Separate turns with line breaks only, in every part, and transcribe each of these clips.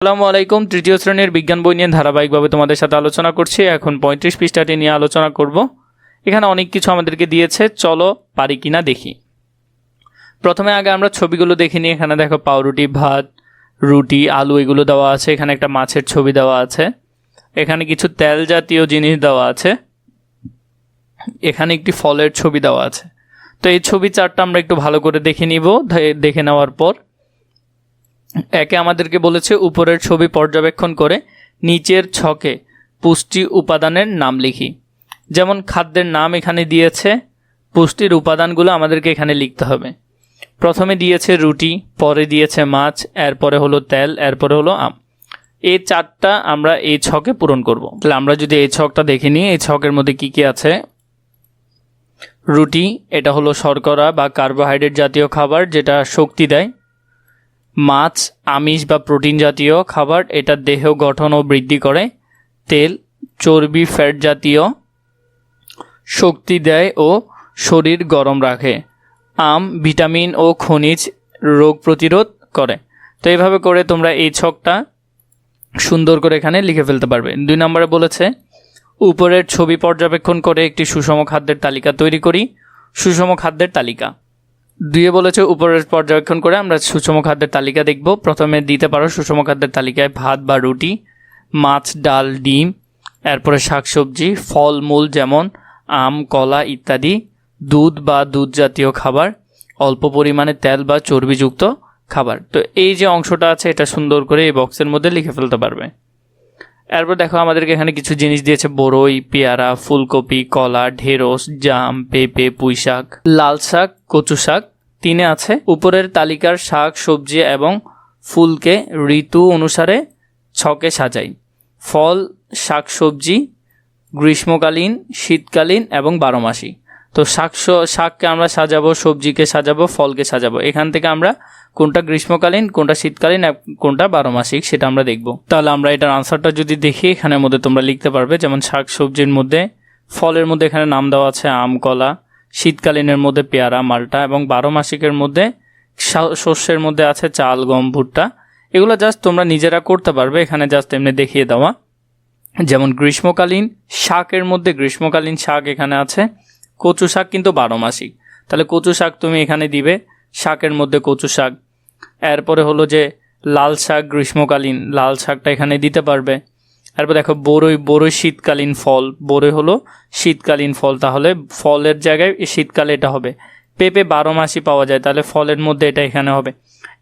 আসসালামু আলাইকুম। তৃতীয় শ্রেণীর বিজ্ঞান বই নিয়ে ধারাবাহিকভাবে তোমাদের সাথে আলোচনা করছি। এখন 35 পৃষ্ঠাটি নিয়ে আলোচনা করব। এখানে অনেক কিছু আমাদেরকে দিয়েছে, চলো পারি কিনা দেখি। প্রথমে আগে আমরা ছবিগুলো দেখে নিই। এখানে দেখো পাউরুটি, ভাত, রুটি, আলু এগুলো দেওয়া আছে। এখানে একটা মাছের ছবি দেওয়া আছে। এখানে কিছু তেল জাতীয় জিনিস দেওয়া আছে। এখানে একটি ফলের ছবি দেওয়া আছে। তো এই ছবি চারটা আমরা একটু ভালো করে দেখে নিব। দেখে নেওয়ার পর একে আমাদেরকে বলেছে উপরের ছবি পর্যবেক্ষণ করে নিচের ছকে পুষ্টি উপাদানের নাম লিখি। যেমন খাদ্যের নাম এখানে দিয়েছে, পুষ্টির উপাদানগুলো আমাদেরকে এখানে লিখতে হবে। প্রথমে দিয়েছে রুটি, পরে দিয়েছে মাছ, এরপরে হলো তেল, এরপরে হলো আম। এই চারটা আমরা এই ছকে পূরণ করব। তাহলে আমরা যদি এই ছকটা দেখে নিই, এই ছকের মধ্যে কি কি আছে। রুটি, এটা হলো শর্করা বা কার্বোহাইড্রেট জাতীয় খাবার যেটা শক্তি দেয়। মাছ আমিষ বা প্রোটিন জাতীয় খাবার, এটা দেহ গঠন ও বৃদ্ধি করে। তেল চর্বি ফ্যাট জাতীয়, শক্তি দেয় ও শরীর গরম রাখে। আম ভিটামিন ও খনিজ, রোগ প্রতিরোধ করে। তো এইভাবে করে তোমরা এই ছকটা সুন্দর করে এখানে লিখে ফেলতে পারবে। 2 নম্বরে বলেছে উপরের ছবি পর্যবেক্ষণ করে একটি সুষম খাদ্যের তালিকা তৈরি করি। সুষম খাদ্যের তালিকা 2 বলেছে উপরের পর্যবেক্ষণ করে আমরা সুষম খাদ্যের তালিকা দেখব। প্রথমে দিতে পারো সুষম খাদ্যের তালিকায় ভাত বা রুটি, মাছ, ডাল, ডিম, এরপরে শাকসবজি, ফলমূল যেমন আম, কলা ইত্যাদি, দুধ বা দুধ জাতীয় খাবার, অল্প পরিমাণে তেল বা চর্বিযুক্ত খাবার। তো এই যে অংশটা আছে এটা সুন্দর করে এই বক্সের মধ্যে লিখে ফেলতে পারবে। এরপর দেখো আমাদেরকে এখানে কিছু জিনিস দিয়েছে, বড়ই, পেয়ারা, ফুলকপি, কলা, ঢেঁড়স, জাম, পেঁপে, পুঁই শাক, লাল শাক, কচু শাক। 3 আছে উপরের তালিকার শাক সবজি এবং ফুলকে ঋতু অনুসারে ছকে সাজাই। ফল শাক সবজি গ্রীষ্মকালীন, শীতকালীন এবং 12 মাসি। তো শাককে আমরা সাজাবো, সবজিকে সাজাবো, ফলকে সাজাবো। এখান থেকে আমরা কোনটা গ্রীষ্মকালীন, কোনটা শীতকালীন, কোনটা 12 মাসিক সেটা আমরা দেখব। তাহলে আমরা এটার আনসারটা যদি দেখি, এখানের মধ্যে তোমরা লিখতে পারবে। যেমন শাক সবজির মধ্যে, ফলের মধ্যে এখানে নাম দেওয়া আছে আম, কলা, শীতকালীনের মধ্যে পেয়ারা, মালটা এবং 12 মাসিকের মধ্যে শস্যের মধ্যে আছে চাল, গম, ভুট্টা। এগুলো জাস্ট তোমরা নিজেরা করতে পারবে, এখানে জাস্ট এমনি দেখিয়ে দেওয়া। যেমন গ্রীষ্মকালীন শাকের মধ্যে গ্রীষ্মকালীন শাক এখানে আছে, কচু শাক কিন্তু 12 মাসিক। তাহলে কচু শাক তুমি এখানে দিবে, শাকের মধ্যে কচু শাক। এরপরে হলো যে লাল শাক গ্রীষ্মকালীন, লাল শাকটা এখানে দিতে পারবে। এরপর দেখো বড়ই শীতকালীন ফল, বড়ই হলো শীতকালীন ফল, তাহলে ফলের জায়গায় শীতকালে এটা হবে। পেঁপে 12 মাসই পাওয়া যায়, তাহলে ফলের মধ্যে এটা এখানে হবে।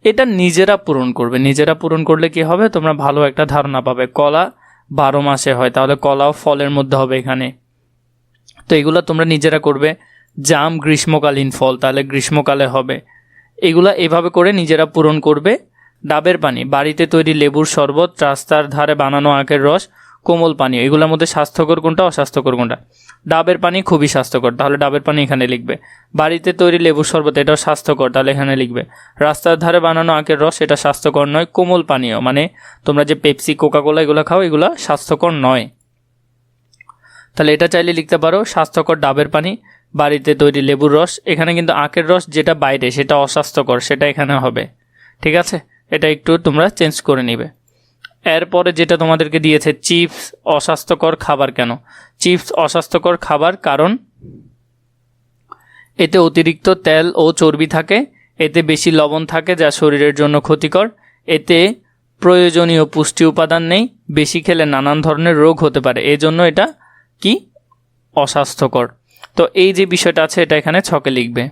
এটা নিজেরা পূরণ করবে। নিজেরা পূরণ করলে কি হবে, তোমরা ভালো একটা ধারণা পাবে। কলা 12 মাসে হয়, তাহলে কলাও ফলের মধ্যে হবে এখানে। তো এগুলো তোমরা নিজেরা করবে। জাম গ্রীষ্মকালীন ফল, তাহলে গ্রীষ্মকালে হবে। এগুলা এভাবে করে নিজেরা পূরণ করবে। ডাবের পানি, বাড়িতে তৈরি লেবুর শরবত, রাস্তার ধারে বানানো আখের রস, কোমল পানীয়। এগুলোর মধ্যে স্বাস্থ্যকর কোনটা, অস্বাস্থ্যকর কোনটা? ডাবের পানি খুবই স্বাস্থ্যকর, তাহলে ডাবের পানি এখানে লিখবে। বাড়িতে তৈরি লেবুর শরবত, এটাও স্বাস্থ্যকর, তাহলে এখানে লিখবে। রাস্তার ধারে বানানো আখের রস, এটা স্বাস্থ্যকর নয়। কোমল পানীয় মানে তোমরা যে পেপসি, কোকাকোলা এগুলো খাও, এগুলো স্বাস্থ্যকর নয়, তাহলে এটা চাইলে লিখতে পারো। স্বাস্থ্যকর ডাবের পানি, বাড়িতে তৈরি লেবুর রস। এখানে কিন্তু আখের রস যেটা বাইরে সেটা অস্বাস্থ্যকর, সেটা এখানে হবে। ঠিক আছে, এটা একটু তোমরা চেঞ্জ করে নিবে। এরপরে যেটা তোমাদেরকে দিয়েছে চিপস অস্বাস্থ্যকর খাবার। কেন চিপস অস্বাস্থ্যকর খাবার? কারণ এতে অতিরিক্ত তেল ও চর্বি থাকে, এতে বেশি লবণ থাকে যা শরীরের জন্য ক্ষতিকর, এতে প্রয়োজনীয় পুষ্টি উপাদান নেই, বেশি খেলে নানান ধরনের রোগ হতে পারে, এজন্য এটা কি অস্বাস্থ্যকর। তো এই যে বিষয়টা আছে এটা এখানে ছকে লিখবে।